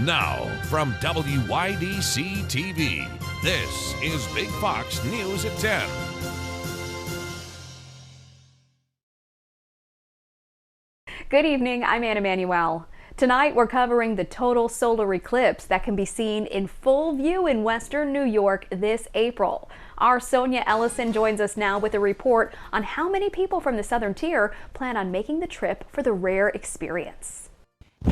Now, from WYDC TV, this is Big Fox News at 10. Good evening, I'm Anna Manuel. Tonight we're covering the total solar eclipse that can be seen in full view in western New York this April. Our Sonia Ellison joins us now with a report on how many people from the southern tier plan on making the trip for the rare experience.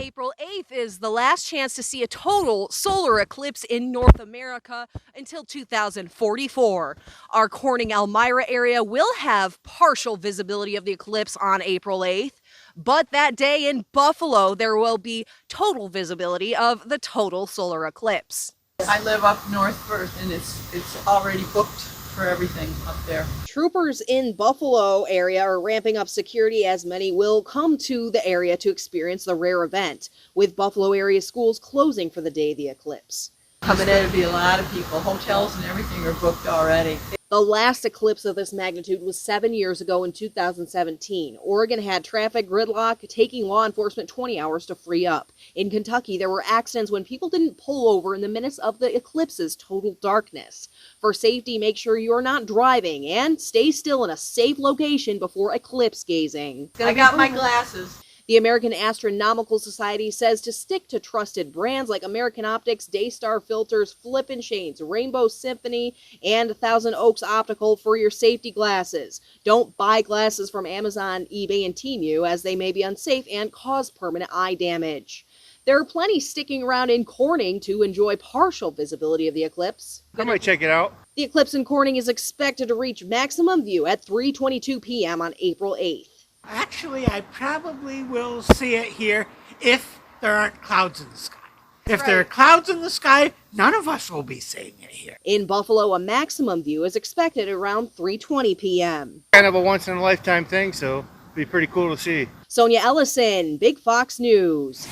April 8th is the last chance to see a total solar eclipse in North America until 2044. Our Corning Elmira area will have partial visibility of the eclipse on April 8th, but that day in Buffalo there will be total visibility of the total solar eclipse. I live up north first and it's already booked for everything up there. Troopers in Buffalo area are ramping up security as many will come to the area to experience the rare event, with Buffalo area schools closing for the day of the eclipse. Coming in, it'll be a lot of people. Hotels and everything are booked already. The last eclipse of this magnitude was 7 years ago in 2017. Oregon had traffic gridlock, taking law enforcement 20 hours to free up. In Kentucky, there were accidents when people didn't pull over in the minutes of the eclipse's total darkness. For safety, make sure you're not driving and stay still in a safe location before eclipse gazing. I got my glasses. The American Astronomical Society says to stick to trusted brands like American Optics, Daystar Filters, Flip & Shanes, Rainbow Symphony, and Thousand Oaks Optical for your safety glasses. Don't buy glasses from Amazon, eBay, and Temu as they may be unsafe and cause permanent eye damage. There are plenty sticking around in Corning to enjoy partial visibility of the eclipse. I might check it out. The eclipse in Corning is expected to reach maximum view at 3:22 p.m. on April 8th. Actually, I probably will see it here if there aren't clouds in the sky. If there are clouds in the sky, none of us will be seeing it here. In Buffalo, a maximum view is expected around 3:20 p.m. Kind of a once-in-a-lifetime thing, so it'd be pretty cool to see. Sonia Ellison, Big Fox News.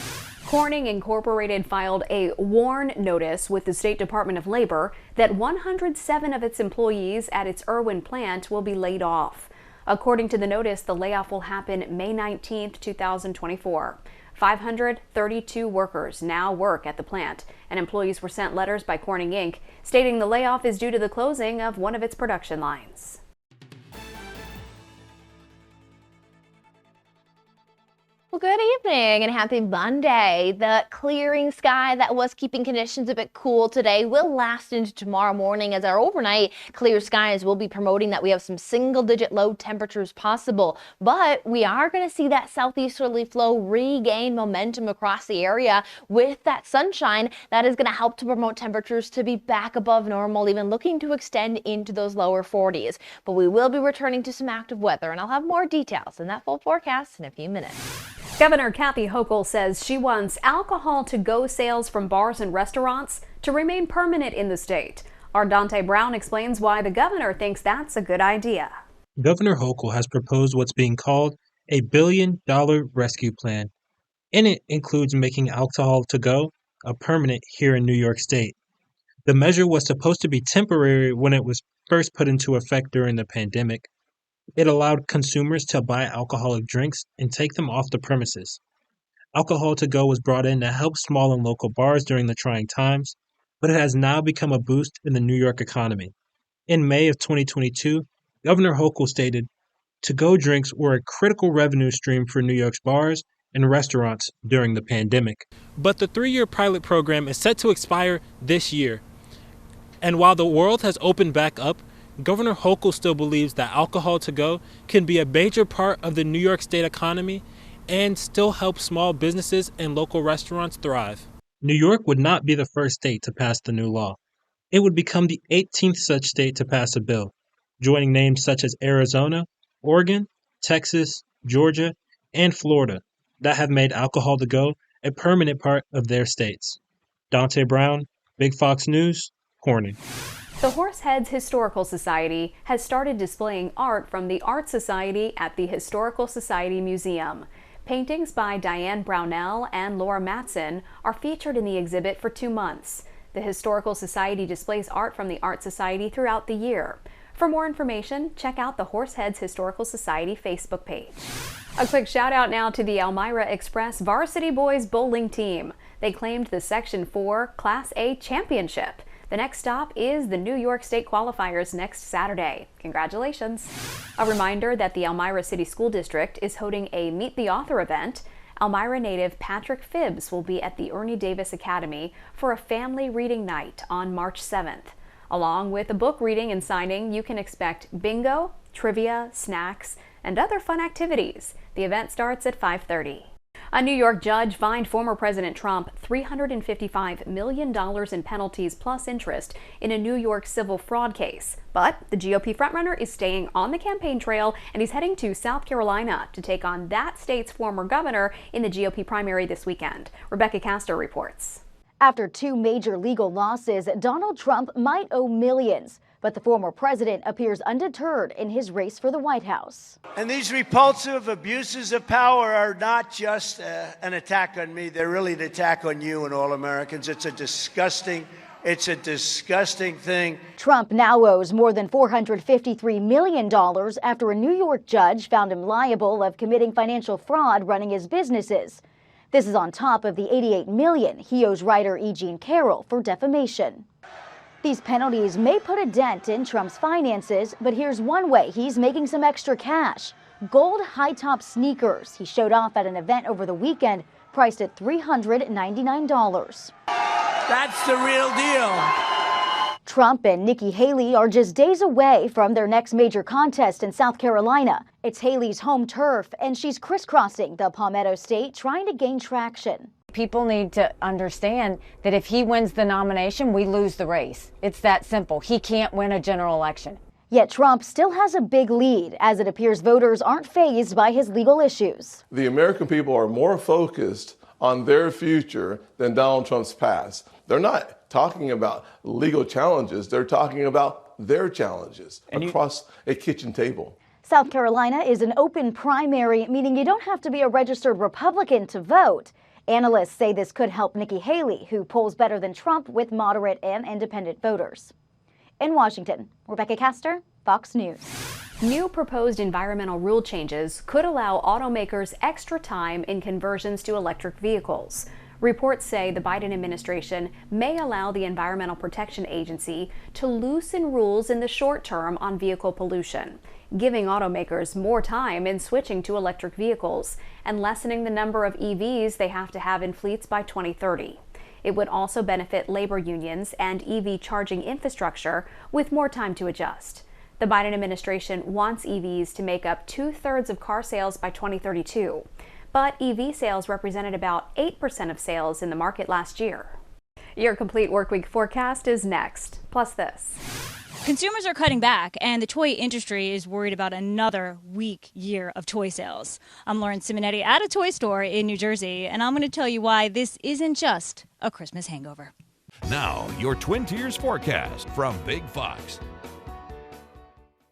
Corning Incorporated filed a WARN notice with the State Department of Labor that 107 of its employees at its Irwin plant will be laid off. According to the notice, the layoff will happen May 19, 2024. 532 workers now work at the plant, and employees were sent letters by Corning Inc. stating the layoff is due to the closing of one of its production lines. Well, good evening and happy Monday. The clearing sky that was keeping conditions a bit cool today will last into tomorrow morning, as our overnight clear skies will be promoting that we have some single-digit low temperatures possible. But we are going to see that southeasterly flow regain momentum across the area with that sunshine that is going to help to promote temperatures to be back above normal, even looking to extend into those lower 40s. But we will be returning to some active weather, and I'll have more details in that full forecast in a few minutes. Governor Kathy Hochul says she wants alcohol-to-go sales from bars and restaurants to remain permanent in the state. Our Dante Brown explains why the governor thinks that's a good idea. Governor Hochul has proposed what's being called a $1 billion rescue plan. And it includes making alcohol-to-go a permanent here in New York State. The measure was supposed to be temporary when it was first put into effect during the pandemic. It allowed consumers to buy alcoholic drinks and take them off the premises. Alcohol to go was brought in to help small and local bars during the trying times, but it has now become a boost in the New York economy. In May of 2022, Governor Hochul stated, to-go drinks were a critical revenue stream for New York's bars and restaurants during the pandemic. But the 3-year pilot program is set to expire this year. And while the world has opened back up, Governor Hochul still believes that alcohol to go can be a major part of the New York State economy and still help small businesses and local restaurants thrive. New York would not be the first state to pass the new law. It would become the 18th such state to pass a bill, joining names such as Arizona, Oregon, Texas, Georgia, and Florida that have made alcohol to go a permanent part of their states. Dante Brown, Big Fox News, Corning. The Horseheads Historical Society has started displaying art from the Art Society at the Historical Society Museum. Paintings by Diane Brownell and Laura Matson are featured in the exhibit for 2 months. The Historical Society displays art from the Art Society throughout the year. For more information, check out the Horseheads Historical Society Facebook page. A quick shout out now to the Elmira Express Varsity Boys Bowling Team. They claimed the Section 4 Class A championship. The next stop is the New York State qualifiers next Saturday. Congratulations. A reminder that the Elmira City School District is holding a Meet the Author event. Elmira native Patrick Phibbs will be at the Ernie Davis Academy for a family reading night on March 7th. Along with a book reading and signing, you can expect bingo, trivia, snacks, and other fun activities. The event starts at 5:30. A New York judge fined former President Trump $355 million in penalties plus interest in a New York civil fraud case. But the GOP frontrunner is staying on the campaign trail, and he's heading to South Carolina to take on that state's former governor in the GOP primary this weekend. Rebecca Castor reports. After 2 major legal losses, Donald Trump might owe millions. But the former president appears undeterred in his race for the White House. And these repulsive abuses of power are not just an attack on me. They're really an attack on you and all Americans. It's a disgusting thing. Trump now owes more than $453 million after a New York judge found him liable of committing financial fraud running his businesses. This is on top of the $88 million he owes writer E. Jean Carroll for defamation. These penalties may put a dent in Trump's finances, but here's one way he's making some extra cash. Gold high-top sneakers he showed off at an event over the weekend, priced at $399. That's the real deal. Trump and Nikki Haley are just days away from their next major contest in South Carolina. It's Haley's home turf, and she's crisscrossing the Palmetto State trying to gain traction. People need to understand that if he wins the nomination, we lose the race. It's that simple. He can't win a general election. Yet Trump still has a big lead, as it appears voters aren't fazed by his legal issues. The American people are more focused on their future than Donald Trump's past. They're not talking about legal challenges. They're talking about their challenges across a kitchen table. South Carolina is an open primary, meaning you don't have to be a registered Republican to vote. Analysts say this could help Nikki Haley, who polls better than Trump with moderate and independent voters. In Washington, Rebecca Castor, Fox News. New proposed environmental rule changes could allow automakers extra time in conversions to electric vehicles. Reports say the Biden administration may allow the Environmental Protection Agency to loosen rules in the short term on vehicle pollution, giving automakers more time in switching to electric vehicles and lessening the number of EVs they have to have in fleets by 2030. It would also benefit labor unions and EV charging infrastructure with more time to adjust. The Biden administration wants EVs to make up 2/3 of car sales by 2032. But EV sales represented about 8% of sales in the market last year. Your complete workweek forecast is next. Plus this. Consumers are cutting back, and the toy industry is worried about another weak year of toy sales. I'm Lauren Simonetti at a toy store in New Jersey, and I'm going to tell you why this isn't just a Christmas hangover. Now, your Twin Tiers forecast from Big Fox.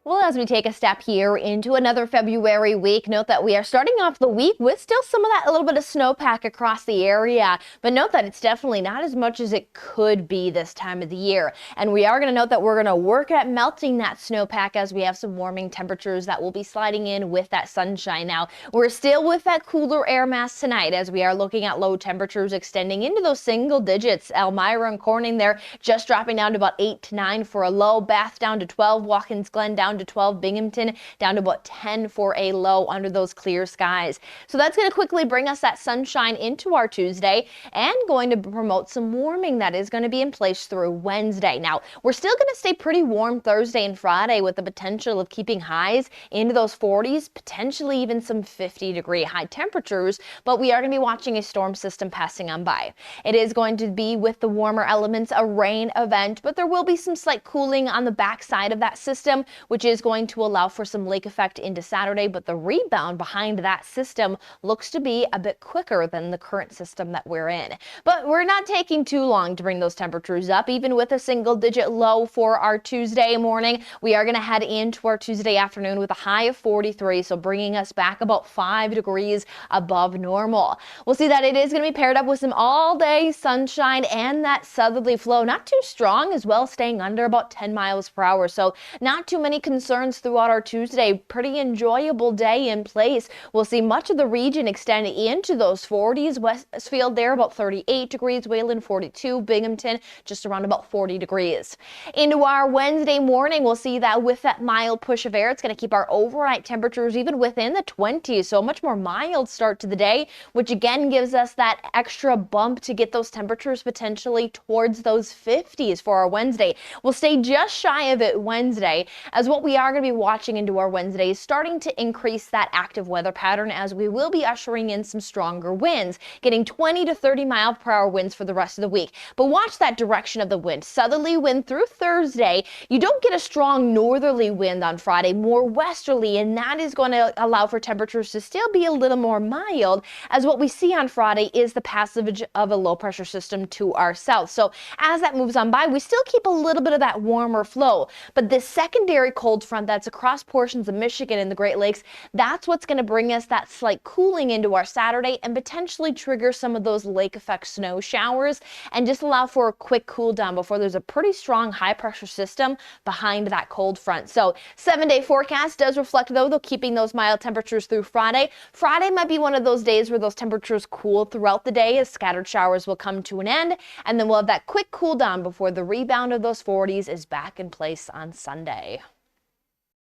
Well, as we take a step here into another February week, note that we are starting off the week with still some of that a little bit of snowpack across the area. But note that it's definitely not as much as it could be this time of the year. And we are going to note that we're going to work at melting that snowpack as we have some warming temperatures that will be sliding in with that sunshine. Now, we're still with that cooler air mass tonight as we are looking at low temperatures extending into those single digits. Elmira and Corning there just dropping down to about 8 to 9 for a low. Bath down to 12. Watkins Glen down to 12, Binghamton down to about 10 for a low under those clear skies. So that's going to quickly bring us that sunshine into our Tuesday and going to promote some warming that is going to be in place through Wednesday. Now, we're still going to stay pretty warm Thursday and Friday with the potential of keeping highs into those 40s, potentially even some 50-degree high temperatures, but we are going to be watching a storm system passing on by. It is going to be with the warmer elements a rain event, but there will be some slight cooling on the backside of that system, which is going to allow for some lake effect into Saturday, but the rebound behind that system looks to be a bit quicker than the current system that we're in. But we're not taking too long to bring those temperatures up, even with a single-digit low for our Tuesday morning. We are going to head into our Tuesday afternoon with a high of 43, so bringing us back about 5 degrees above normal. We'll see that it is going to be paired up with some all-day sunshine and that southerly flow, not too strong as well, staying under about 10 miles per hour, so not too many concerns throughout our Tuesday. Pretty enjoyable day in place. We'll see much of the region extend into those 40s. Westfield there about 38 degrees, Wayland 42, Binghamton just around about 40 degrees. Into our Wednesday morning, we'll see that with that mild push of air, it's going to keep our overnight temperatures even within the 20s. So a much more mild start to the day, which again gives us that extra bump to get those temperatures potentially towards those 50s for our Wednesday. We'll stay just shy of it Wednesday, as what we are going to be watching into our Wednesday is starting to increase that active weather pattern, as we will be ushering in some stronger winds, getting 20 to 30 mile per hour winds for the rest of the week. But watch that direction of the wind. Southerly wind through Thursday. You don't get a strong northerly wind on Friday, more westerly, and that is going to allow for temperatures to still be a little more mild, as what we see on Friday is the passage of a low pressure system to our south. So as that moves on by, we still keep a little bit of that warmer flow, but this secondary cold front that's across portions of Michigan and the Great Lakes, that's what's going to bring us that slight cooling into our Saturday and potentially trigger some of those lake effect snow showers and just allow for a quick cool down before there's a pretty strong high pressure system behind that cold front. So 7-day forecast does reflect, though, keeping those mild temperatures through Friday. Friday might be one of those days where those temperatures cool throughout the day as scattered showers will come to an end, and then we'll have that quick cool down before the rebound of those 40s is back in place on Sunday.